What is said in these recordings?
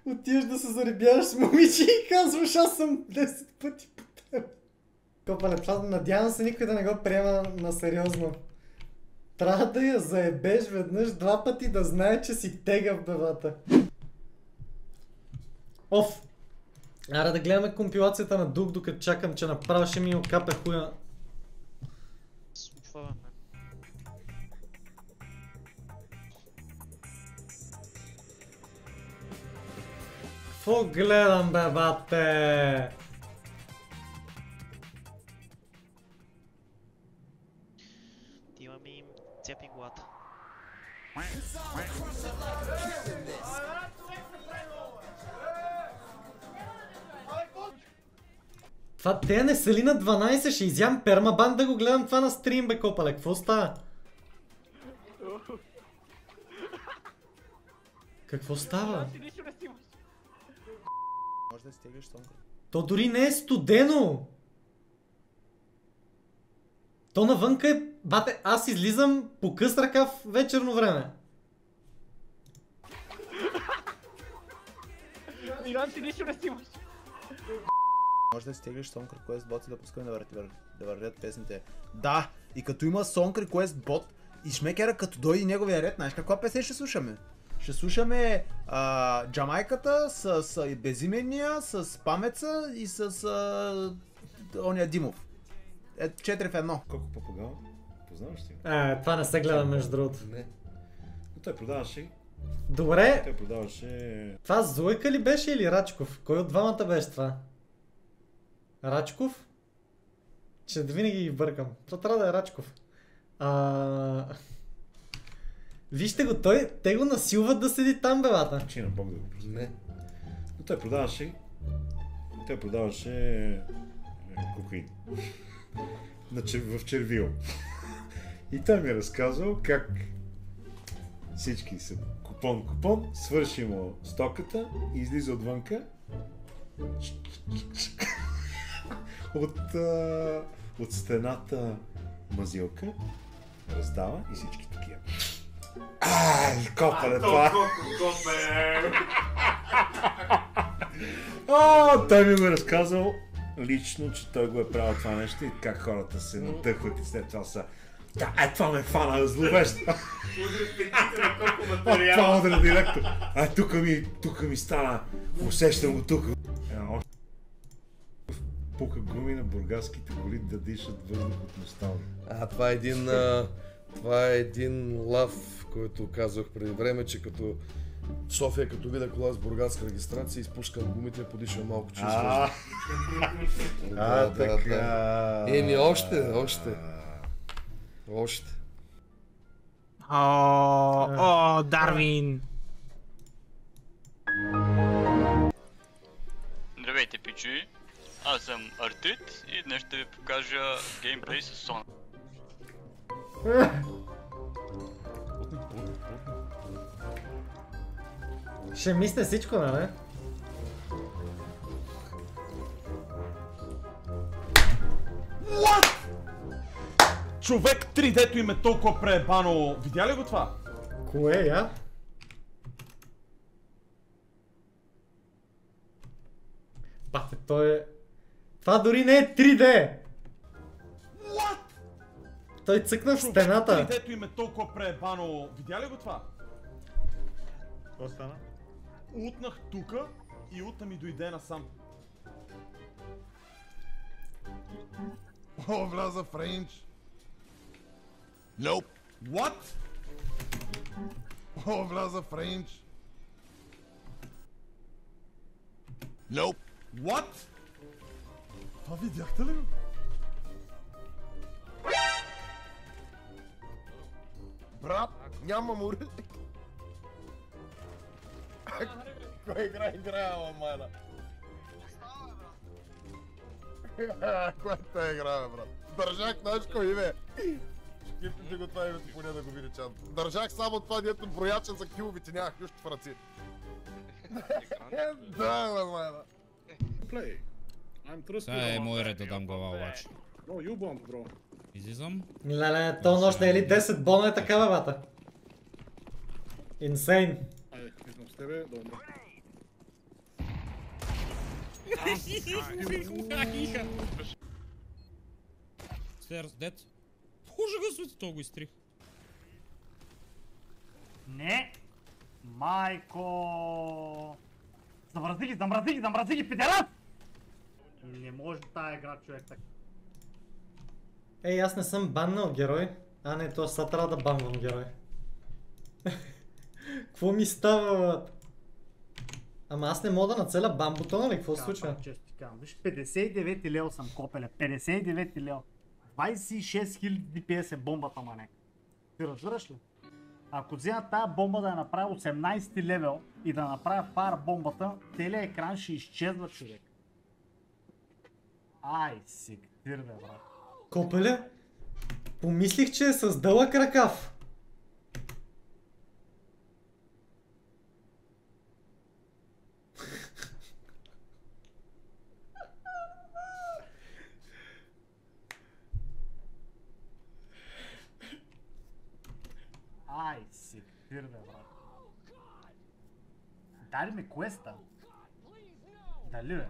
Отиваш да се заребяваш с момиче и казваш, аз съм 10 пъти по теб. Копале, това надявам се никой да не го приема на сериозно. Трябва да я заебеш веднъж, два пъти да знае, че си тега в бебата. Оф! Аре да гледаме компилацията на Дух, докато чакам, че направо ще ми окапе хуя. Случва, бе. Какво гледам, бе, бате? Ти ми им цепи глата. Това те не са ли на 12? Ще изям пермабан да го гледам това на стрим, бе, Копале. Какво става? Какво става? Може да стегаш сонка. То дори не е студено! То навънка е... Бате, аз излизам по къс ръкав вечерно време. Миран, ти нищо не снимаш. Може да стегаш Song Request бот и да пускаме да вървят песните. Да! И като има Song Request бот и шмекера като дойде неговия ред, знаеш каква песен ще слушаме? Ще слушаме Джамайката с Безименния, с Памеца и с ония Димов. 4 в 1. Колко Папагал? Познаваш ли? Това не се гледа между другото. Не. Но той продаваше. Добре, Той продаваше. това Зойка ли беше или Рачков? Кой от двамата беше това? Рачков? Че винаги ги бъркам. Това трябва да е Рачков. Вижте го, те го насилват да седи там, бебата. Че на Бог да го прости. Не. Но той продаваше. Той продаваше кокаин. В Червил. И той ми е разказал как всички са купон, свърши му стоката и излиза отвънка от стената мазилка, раздава и всички такива. Копале това! Той ми го е разказал лично, че той го е правил това нещо и как хората се надъхват и след това са това ме фана зловещо. Това удра директор. Тук ми стана. Усещам го тук. Пука гуми на бургаските коли да дишат въздух от носталгия. Това е един лав, който казах преди време, че като в София, като видя кола с бургаска регистрация, изпускам гумите, подишам малко чрез въздух. Така. Еми, още. О, Дарвин! Здравейте, пичуи! Аз съм Артрит и днес ще ви покажа геймплей с Sonic. Ще мисля всичко, нали? Човек 3D-то им е толкова преебано. Видя ли го това? Кое я? Бате, той е... Това дори не е 3D! Той цъкна в стената. 3D-то им е толкова преебано. Видя ли го това? Какво стана? Утнах тука и утна ми дойде насам. О, вляза в рейндж. Nope. What? О, вляза в рейндж. Nope. What? Това видяхте ли? Брат, нямам уреди. Кой играе, ламайна? Която играе, брат? Държак, знаеш кой име? Скипните го това името, поне да го види чан. Държах само това, дето брояча за киловите, нямах нищо в ръци. Да, ламайна. Play. I'm trusted. Сега е мой ред да дам глава обаче. No, you bomb, bro. Излизам. Леле, то нощ не е ли 10 бона е така, бебата? Инсейн. Айде, идвам с тебе, добре. Stairs, dead. Боже господи, то го изтрих. Не! Майко! Замрази ги, педерас! Не може тая игра, човек, така. Ей, аз не съм баннал герой. А не, то сега трябва да банвам герой. Какво ми става, бе? Ама аз не мога да нацеля бан бутона ли? Какво се случва? Често ти казвам, виж, 59 лео съм, копеле, 59 лео. 26 000 DPS е бомбата, маnek. Ти разбираш ли? Ако взема тая бомба да я направя 18 левел и да направя фар бомбата, целият екран ще изчезва, човек. Ай, сектир, бе, брат. Копеле? Помислих, че е с дълъг ръкав. Ай, сектир, бе, брат. Дай ми квеста. Дали, бе?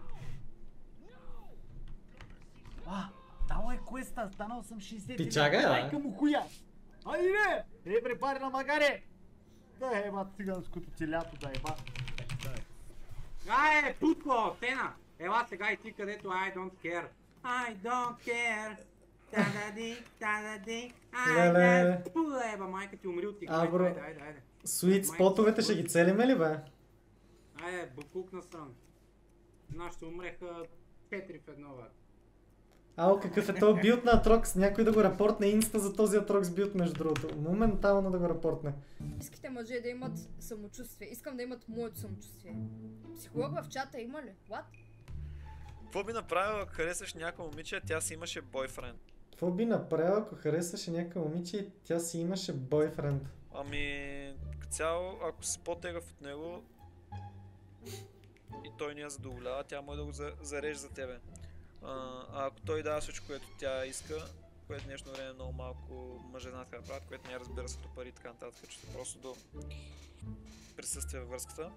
Дало е квеста, станал съм 60. Пичага, бе. Майка му хуя. Айде! Препари на магаре! Да еба циганското телято, да еба. Ай, путко, Тена! Ела сега и ти където I don't care. I don't care. Та-да-ди. Леле. Еба, майка ти умри от тигра. Абро. Айде. Суит спотовете ще ги целиме ли, бе? Айде, букук на сън. Нашите умреха 4 в 1, бе. Ало, какъв е този билд на Атрокс? Някой да го рапортне инста за този Атрокс билд, между другото. Моментално да го рапортне. Искате мъже да имат самочувствие. Искам да имат моето самочувствие. Психолог в чата има ли? What? Какво би направил, ако харесаш някаква момиче, тя си имаше бойфренд? Какво би направил, ако харесваше някаква момиче и тя си имаше бойфренд? Ами, като цяло, ако си по-тегъв от него и той не я задоволява, тя може да го зареже за тебе. А ако той дава всичко, което тя иска, което днешно време е много малко мъже знаят как да правят, което не разбира се до пари и така нататък, че просто до присъствие във връзката,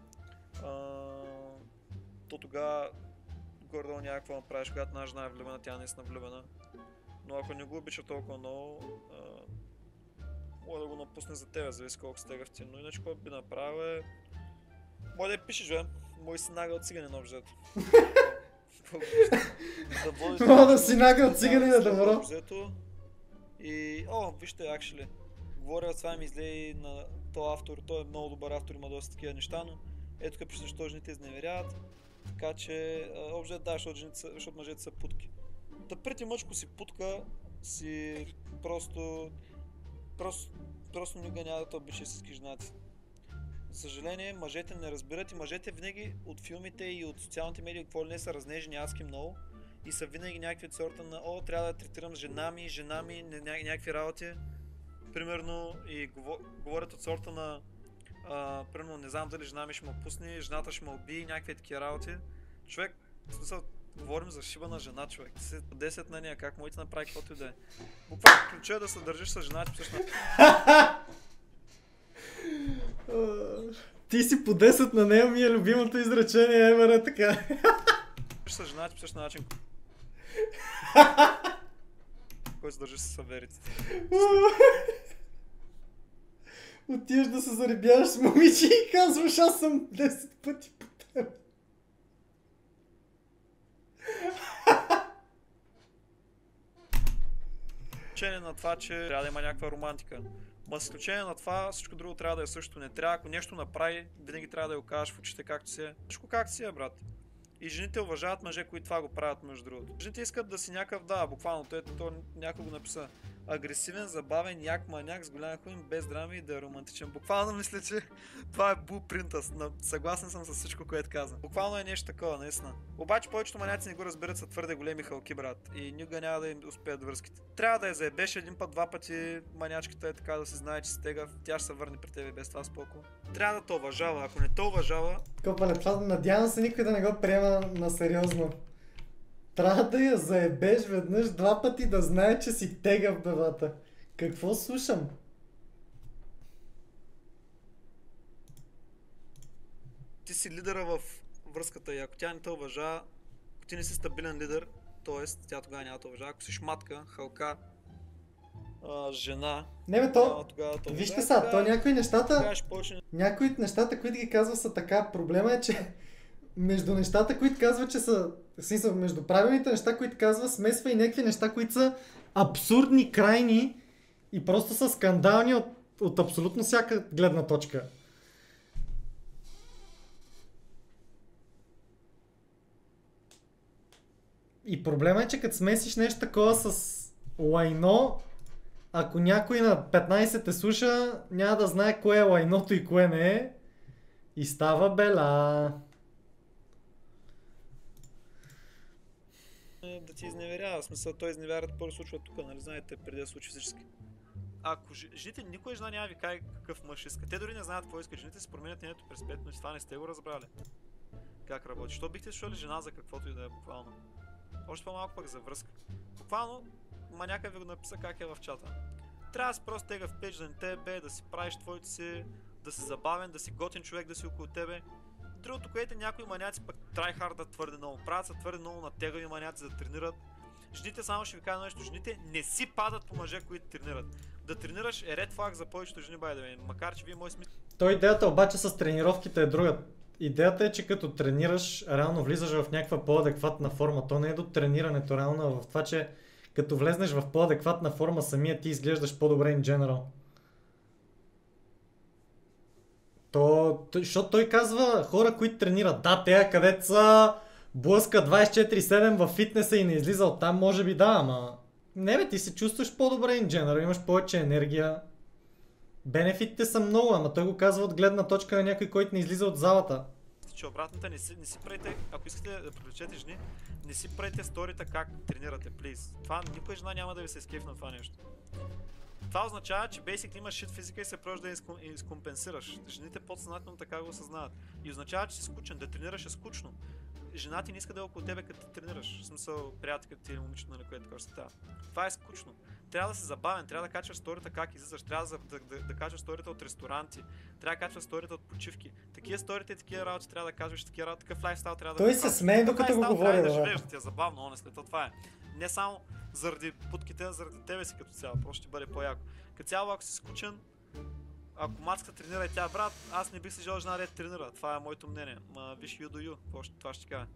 то тогава горе-долу няма какво направиш, когато една жена е влюбена, тя не е влюбена. Но ако не го обича толкова много, може да го напусне за тебе, зависи колко си тегъв ти. Но иначе какво би направил е... Може да я пишеш, бе. Може си нагъл циганин обзето. Мога да си нагъл циганин да добро. И... вижте, actually. Говоря, това ми излезе на този автор, той е много добър автор, има доста такива неща, но ето тук пише, защо жените изневеряват. Така че, обзето да, защото мъжете са путки. Да преди мъжко си путка, си просто никога няма да те обича всички женати. За съжаление, мъжете не разбират и мъжете винаги от филмите и от социалните медии, какво ли не са разнежени адски много и са винаги някакви от сорта на трябва да третирам жена ми, някакви работи. Примерно и говорят от сорта на примерно не знам дали жена ми ще ме пусне, жената ще ме убие, някакви такива работи. Човек, в смисъл, говорим за шибана жена, човек. Ти си 10 на нея, как може да направи каквото и да е. Буквално ключа е да се държиш с жена, ти всъщност. Ти си по 10 на нея, ми е любимото изречение, Емере, така. С жена ти по същия начин. Кой се държи с съвериците. Отиваш да се заребяваш с момиче и казваш, аз съм 10 пъти по теб. Изключение на това, че трябва да има някаква романтика. Ма с изключение на това, всичко друго трябва да е също. Не трябва, ако нещо направи, винаги трябва да го кажеш в очите както си е. Всичко както си е, брат. И жените уважават мъже, които това го правят, между другото. Жените искат да си някакъв, буквално, то някой го написа. Агресивен, забавен, як маняк, с голям хуин, без драми и да е романтичен. Буквално мисля, че това е булпринта. Съгласен съм с всичко, което каза. Буквално е нещо такова, наистина. Обаче повечето маняци не го разбират, са твърде големи халки, брат. И никога няма да им успеят връзките. Трябва да я заебеш един път, два пъти манячката е така да се знае, че си тегав. Тя ще се върне при тебе без това споко. Трябва да те уважава. Ако не те уважава... Надявам се никой да не го приема на сериозно. Трябва да я заебеш веднъж, два пъти да знае, че си тегав, бебата. Какво слушам? Ти си лидера в връзката и ако тя не те уважава, Ако ти не си стабилен лидер, т.е. тя тогава няма да уважава. Ако си шматка, халка, жена, Не бе, тогава вижте сега, то някои нещата, тогава ще почне. някои от нещата, които ги казва са така, проблема е, че между нещата, които казва, че са, в смисъл, между правилните неща, които казва, смесва и някакви неща, които са абсурдни, крайни и просто са скандални от абсолютно всяка гледна точка. И проблема е, че като смесиш нещо такова с лайно, ако някой на 15 те слуша, няма да знае кое е лайното и кое не е. И става бела. Да ти изневерява, в смисъл той изневеря да първо случва тук, нали знаете, преди да случи всички. Ако жените, никоя жена няма ви каже какъв мъж иска. Те дори не знаят какво искат. Жените си променят мнението през 5 минути. Това не сте го разбрали. Как работи? Що бихте слушали жена за каквото и да е буквално? Още по-малко пък за връзка. Буквално, маняка ви го написа как е в чата. Трябва да си просто тега в печ да не те бе, да си правиш твоите си, да си забавен, да си готин човек, да си около тебе. Другото, което някои маняци пък трайхардат твърде много. Правят са твърде много натегави маняци да тренират. Жените, само ще ви кажа нещо, жените не си падат по мъже, които тренират. Да тренираш е ред флаг за повечето жени, by the way. Макар че вие може смисъл. Той идеята обаче с тренировките е друга. Идеята е, че като тренираш, реално влизаш в някаква по-адекватна форма. То не е до тренирането, реално в това, че като влезнеш в по-адекватна форма, самия ти изглеждаш по-добре in general. Защото той казва хора, които тренират. Да, те където са блъска 24/7 във фитнеса и не излиза оттам, може би да, ама... Не бе, ти се чувстваш по-добре in general, имаш повече енергия. Бенефитите са много, ама той го казва от гледна точка на някой, който не излиза от залата. Че обратната не си правите, ако искате да привлечете жени, не си правите сторита как тренирате, плиз. Това никоя жена няма да ви се скеф на това нещо. Това означава, че basically имаш shit физика и се пробваш да изкомпенсираш. Жените подсъзнателно така го осъзнават. И означава, че си скучен, да тренираш е скучно. Жена ти не иска да е около тебе като тренираш. В смисъл, приятелката ти или момичето, на което такова ще става. Това е скучно. Трябва да си забавен, трябва да качваш сторита как излизаш, трябва да качваш сторита от ресторанти, трябва да качваш сторита от почивки. Такива сторита и такива работи трябва да качваш, такъв лайфстайл трябва да той се смее докато го говори, да живееш, да ти е забавно, honestly, това е. Не само заради путките, а заради тебе си като цяло, просто ще бъде по-яко. Като цяло, ако си скучен, ако мацка тренира и тя, брат, аз не бих си жел жена да тренира, това е моето мнение. Ма виж you do you, това ще кажа.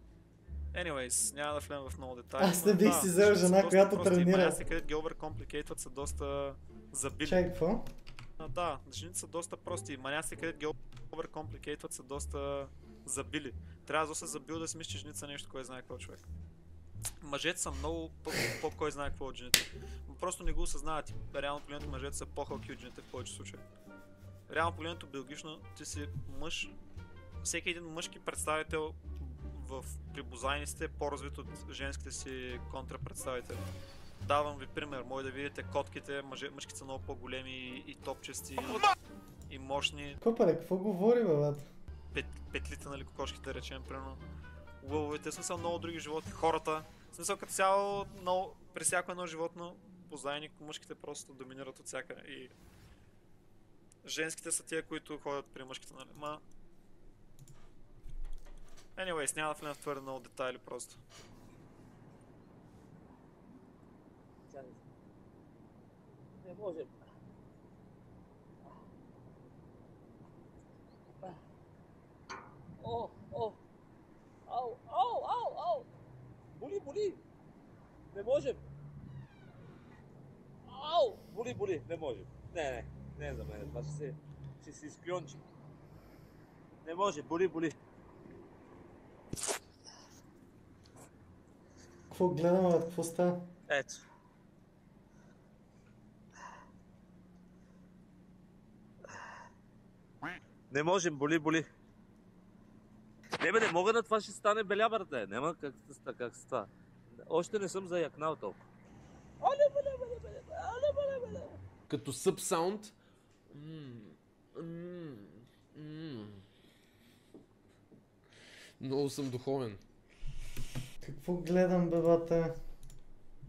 Anyways, няма да влезем в много детайли. Аз не бих си взел жена, която тренира. Маняците, където ги overcomplicate са доста забили. Чай, какво? Да, жените са доста прости. Маняците, където ги overcomplicate са доста забили. Трябва да се забил да си мисли, че жените са нещо, кой знае какво човек. Мъжете са много по-кой знае какво от жените. Просто не го осъзнават. Реално погледнато мъжете са по-халки от жените в повече случаи. Реално погледнато биологично ти си мъж. Всеки един мъжки представител при бозайниците е по-развит от женските си контрапредставители. Давам ви пример, може да видите котките, мъжките са много по-големи и топчести и мощни. Какво говори, бе? Петлите, нали, кокошките, да речем, примерно. Лъвовете, в смисъл много други животни, хората. В смисъл като цяло, при всяко едно животно, бозайник, мъжките просто доминират от всяка. И женските са тия, които ходят при мъжките, нали. Anyways, няма да влезем в твърде много детайли просто. Не можем. Ау! Боли! Не можем! Ау! Боли! Не можем. Не за мен. Това ще се изклончи. Не може, боли. Какво гледаме, какво става? Ето. Не можем, боли. Не мога на това ще стане беля, брате. Няма как се това. Още не съм заякнал толкова. Като събсаунд. Много съм духовен. Какво гледам, бебата?